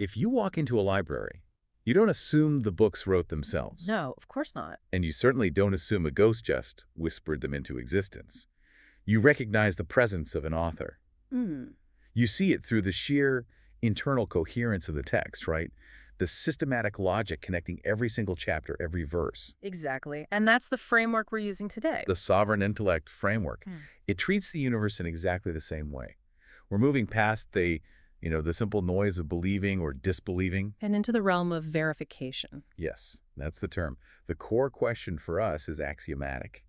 if you walk into a library, you don't assume the books wrote themselves. No, of course not. And you certainly don't assume a ghost just whispered them into existence. You recognize the presence of an author. You see it through the sheer internal coherence of the text, right? The systematic logic connecting every single chapter, every verse. Exactly. And that's the framework we're using today. The Sovereign Intellect framework. It treats the universe in exactly the same way. We're moving past the simple noise of believing or disbelieving. And into the realm of verification. Yes, that's the term. The core question for us is axiomatic.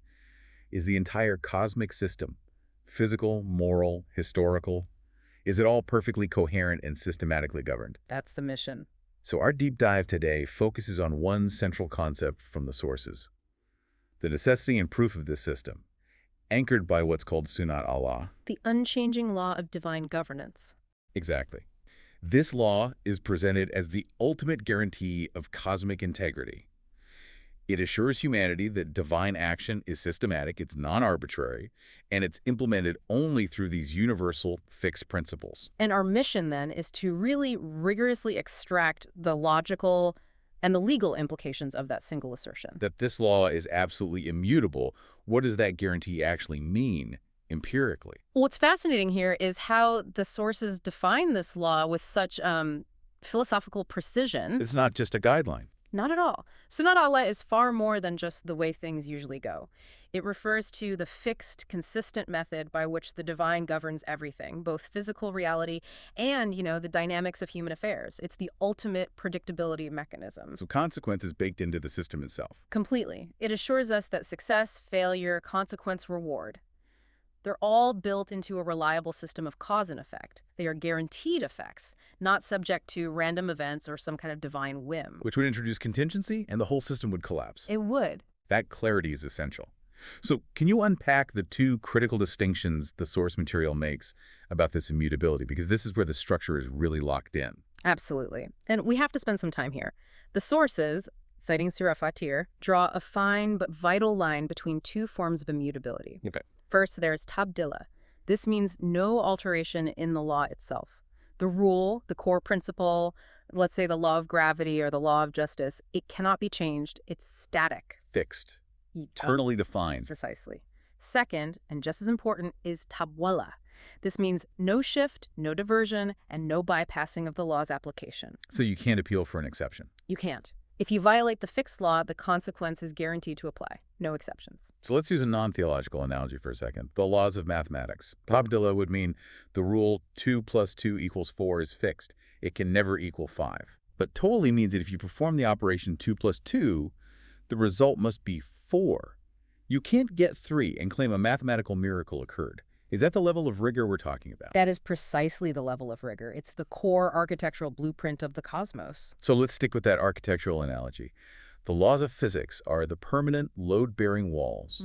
Is the entire cosmic system, physical, moral, historical, is it all perfectly coherent and systematically governed? That's the mission. So our deep dive today focuses on one central concept from the sources: the necessity and proof of this system, anchored by what's called Sunnat Allah. The unchanging law of divine governance. Exactly. This law is presented as the ultimate guarantee of cosmic integrity. It assures humanity that divine action is systematic, it's non-arbitrary, and it's implemented only through these universal fixed principles. And our mission, then, is to really rigorously extract the logical and the legal implications of that single assertion. That this law is absolutely immutable. What does that guarantee actually mean empirically? What's fascinating here is how the sources define this law with such philosophical precision. It's not just a guideline. Not at all. Sunnat Allah is far more than just the way things usually go. It refers to the fixed, consistent method by which the divine governs everything, both physical reality and, the dynamics of human affairs. It's the ultimate predictability mechanism. So consequence is baked into the system itself. Completely. It assures us that success, failure, consequence, reward, they're all built into a reliable system of cause and effect. They are guaranteed effects, not subject to random events or some kind of divine whim. Which would introduce contingency, and the whole system would collapse. It would. That clarity is essential. So can you unpack the two critical distinctions the source material makes about this immutability? Because this is where the structure is really locked in. Absolutely. And we have to spend some time here. The sources, citing Surah Fatir, draw a fine but vital line between two forms of immutability. Okay. First, there's tabdila. This means no alteration in the law itself. The rule, the core principle, let's say the law of gravity or the law of justice, it cannot be changed. It's static. Fixed. Eternally defined. Precisely. Second, and just as important, is tabwala. This means no shift, no diversion, and no bypassing of the law's application. So you can't appeal for an exception. You can't. If you violate the fixed law, the consequence is guaranteed to apply. No exceptions. So let's use a non-theological analogy for a second. The laws of mathematics. Tabdila would mean the rule 2 + 2 = 4 is fixed. It can never equal 5. But totally means that if you perform the operation 2 + 2, the result must be 4. You can't get 3 and claim a mathematical miracle occurred. Is that the level of rigor we're talking about? That is precisely the level of rigor. It's the core architectural blueprint of the cosmos. So let's stick with that architectural analogy. The laws of physics are the permanent load-bearing walls.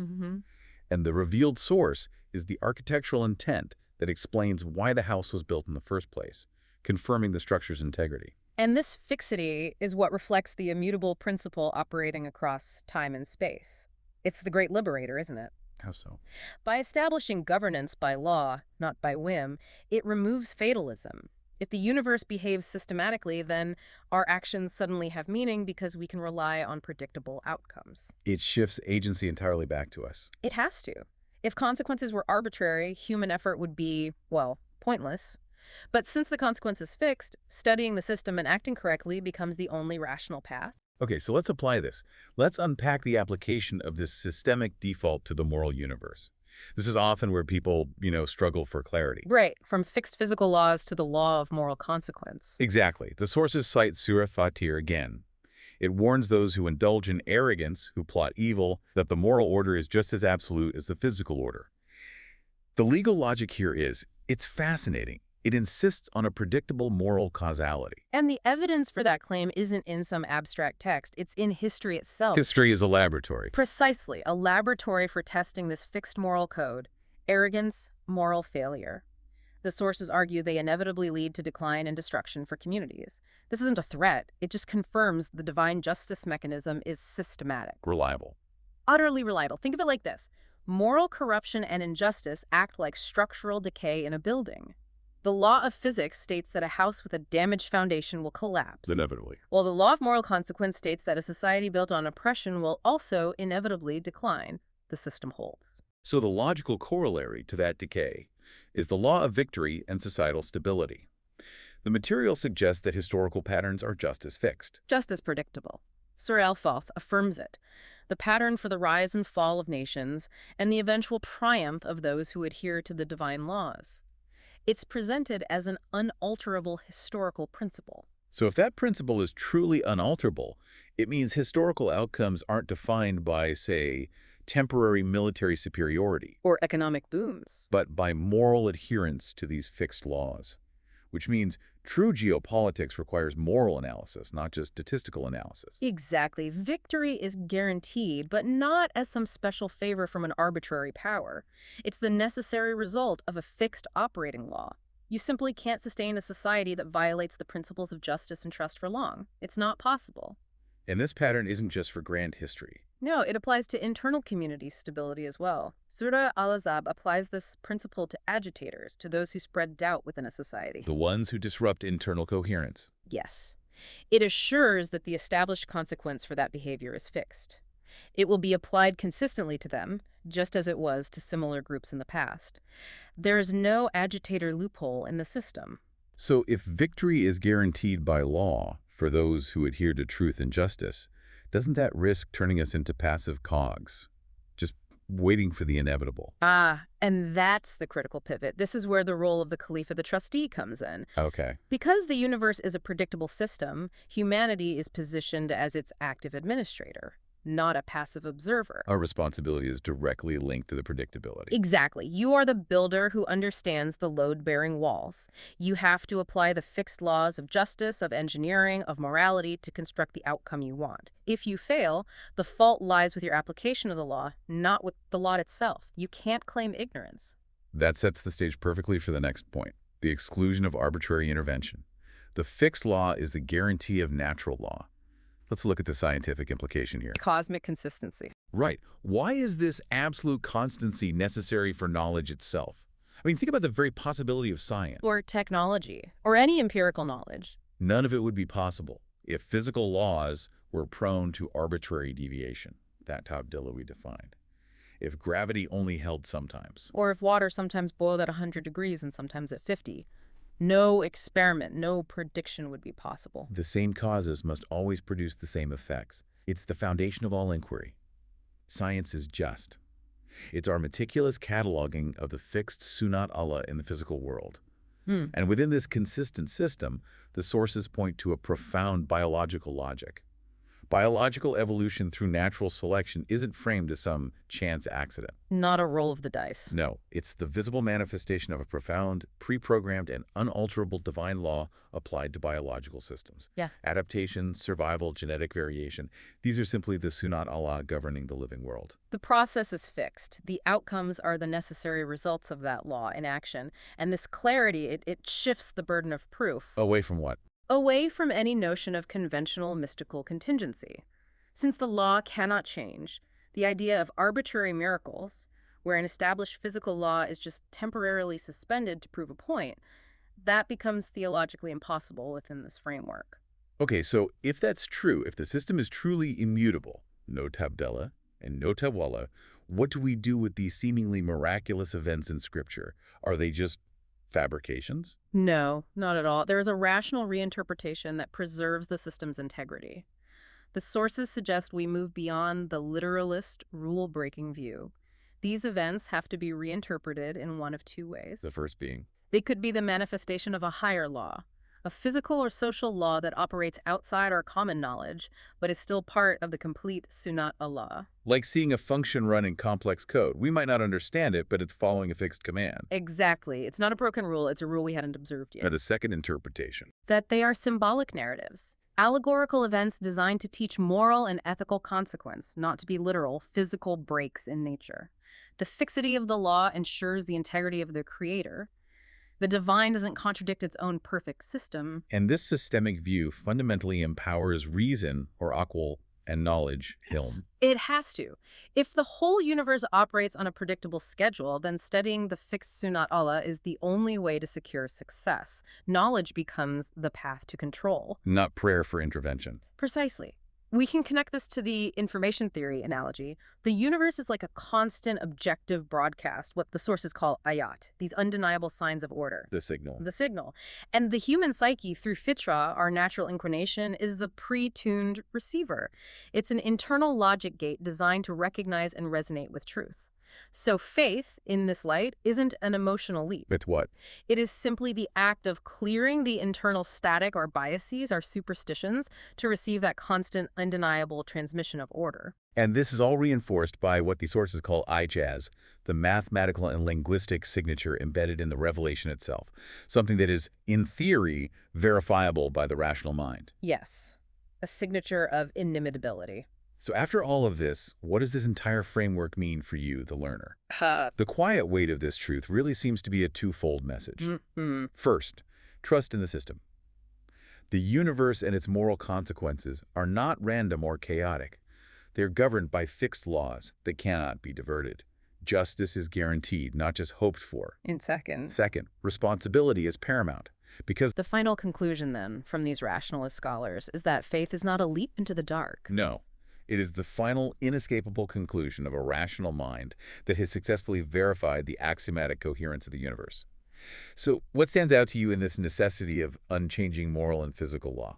And the revealed source is the architectural intent that explains why the house was built in the first place, confirming the structure's integrity. And this fixity is what reflects the immutable principle operating across time and space. It's the great liberator, isn't it? How so? By establishing governance by law, not by whim, it removes fatalism. If the universe behaves systematically, then our actions suddenly have meaning because we can rely on predictable outcomes. It shifts agency entirely back to us. It has to. If consequences were arbitrary, human effort would be, well, pointless. But since the consequence is fixed, studying the system and acting correctly becomes the only rational path. Okay, so let's apply this. Let's unpack the application of this systemic default to the moral universe. This is often where people, struggle for clarity. Right, from fixed physical laws to the law of moral consequence. Exactly. The sources cite Surah Fatir again. It warns those who indulge in arrogance, who plot evil, that the moral order is just as absolute as the physical order. The legal logic here is, it's fascinating. It insists on a predictable moral causality. And the evidence for that claim isn't in some abstract text. It's in history itself. History is a laboratory. Precisely, a laboratory for testing this fixed moral code. Arrogance, moral failure. The sources argue they inevitably lead to decline and destruction for communities. This isn't a threat. It just confirms the divine justice mechanism is systematic. Reliable. Utterly reliable. Think of it like this. Moral corruption and injustice act like structural decay in a building. The law of physics states that a house with a damaged foundation will collapse, Inevitably. while the law of moral consequence states that a society built on oppression will also inevitably decline. The system holds. So the logical corollary to that decay is the law of victory and societal stability. The material suggests that historical patterns are just as fixed. Just as predictable. Sir Alfoth affirms it. The pattern for the rise and fall of nations and the eventual triumph of those who adhere to the divine laws. It's presented as an unalterable historical principle. So if that principle is truly unalterable, it means historical outcomes aren't defined by, say, temporary military superiority, Or economic booms. but by moral adherence to these fixed laws, which means true geopolitics requires moral analysis, not just statistical analysis. Exactly. Victory is guaranteed, but not as some special favor from an arbitrary power. It's the necessary result of a fixed operating law. You simply can't sustain a society that violates the principles of justice and trust for long. It's not possible. And this pattern isn't just for grand history. No, it applies to internal community stability as well. Surah Al-Azab applies this principle to agitators, to those who spread doubt within a society. The ones who disrupt internal coherence. Yes. It assures that the established consequence for that behavior is fixed. It will be applied consistently to them, just as it was to similar groups in the past. There is no agitator loophole in the system. So if victory is guaranteed by law for those who adhere to truth and justice, doesn't that risk turning us into passive cogs, just waiting for the inevitable? And that's the critical pivot. This is where the role of the Khalifa, the trustee, comes in. Okay. Because the universe is a predictable system, humanity is positioned as its active administrator, not a passive observer. Our responsibility is directly linked to the predictability. Exactly. You are the builder who understands the load-bearing walls. You have to apply the fixed laws of justice, of engineering, of morality to construct the outcome you want. If you fail, the fault lies with your application of the law, not with the law itself. You can't claim ignorance. That sets the stage perfectly for the next point, the exclusion of arbitrary intervention. The fixed law is the guarantee of natural law. Let's look at the scientific implication here. Cosmic consistency. Right. Why is this absolute constancy necessary for knowledge itself? I mean, think about the very possibility of science. Or technology. Or any empirical knowledge. None of it would be possible if physical laws were prone to arbitrary deviation, that Abdullah we defined. If gravity only held sometimes. Or if water sometimes boiled at 100 degrees and sometimes at 50. No experiment, no prediction would be possible. The same causes must always produce the same effects. It's the foundation of all inquiry. Science is just. It's our meticulous cataloging of the fixed Sunnat Allah in the physical world. And within this consistent system, the sources point to a profound biological logic. Biological evolution through natural selection isn't framed as some chance accident. Not a roll of the dice. No, it's the visible manifestation of a profound, pre-programmed, and unalterable divine law applied to biological systems. Yeah. Adaptation, survival, genetic variation, these are simply the Sunnat Allah governing the living world. The process is fixed. The outcomes are the necessary results of that law in action. And this clarity, it shifts the burden of proof. Away from what? Away from any notion of conventional mystical contingency. Since the law cannot change, the idea of arbitrary miracles, where an established physical law is just temporarily suspended to prove a point, that becomes theologically impossible within this framework. Okay, so if that's true, if the system is truly immutable, no tabdella and no tawalla, what do we do with these seemingly miraculous events in Scripture? Are they just fabrications? No, not at all. There is a rational reinterpretation that preserves the system's integrity. The sources suggest we move beyond the literalist, rule-breaking view. These events have to be reinterpreted in one of two ways. The first being? They could be the manifestation of a higher law, a physical or social law that operates outside our common knowledge, but is still part of the complete Sunnat Allah. Like seeing a function run in complex code. We might not understand it, but it's following a fixed command. Exactly. It's not a broken rule, it's a rule we hadn't observed yet. And a second interpretation. That they are symbolic narratives, allegorical events designed to teach moral and ethical consequence, not to be literal, physical breaks in nature. The fixity of the law ensures the integrity of the creator. The divine doesn't contradict its own perfect system. And this systemic view fundamentally empowers reason, or aql, and knowledge, hilm. It has to. If the whole universe operates on a predictable schedule, then studying the fixed Sunnat Allah is the only way to secure success. Knowledge becomes the path to control. Not prayer for intervention. Precisely. We can connect this to the information theory analogy. The universe is like a constant objective broadcast, what the sources call ayat, these undeniable signs of order. The signal. The signal. And the human psyche, through fitra, our natural inclination, is the pre-tuned receiver. It's an internal logic gate designed to recognize and resonate with truth. So faith, in this light, isn't an emotional leap. It's what? It is simply the act of clearing the internal static, our biases, our superstitions, to receive that constant, undeniable transmission of order. And this is all reinforced by what the sources call IJAZ, the mathematical and linguistic signature embedded in the revelation itself, something that is, in theory, verifiable by the rational mind. Yes, a signature of inimitability. So after all of this, what does this entire framework mean for you, the learner? The quiet weight of this truth really seems to be a twofold message. First, trust in the system. The universe and its moral consequences are not random or chaotic. They're governed by fixed laws that cannot be diverted. Justice is guaranteed, not just hoped for. In second. Second, responsibility is paramount. Because the final conclusion, then, from these rationalist scholars is that faith is not a leap into the dark. No. It is the final, inescapable conclusion of a rational mind that has successfully verified the axiomatic coherence of the universe. So what stands out to you in this necessity of unchanging moral and physical law?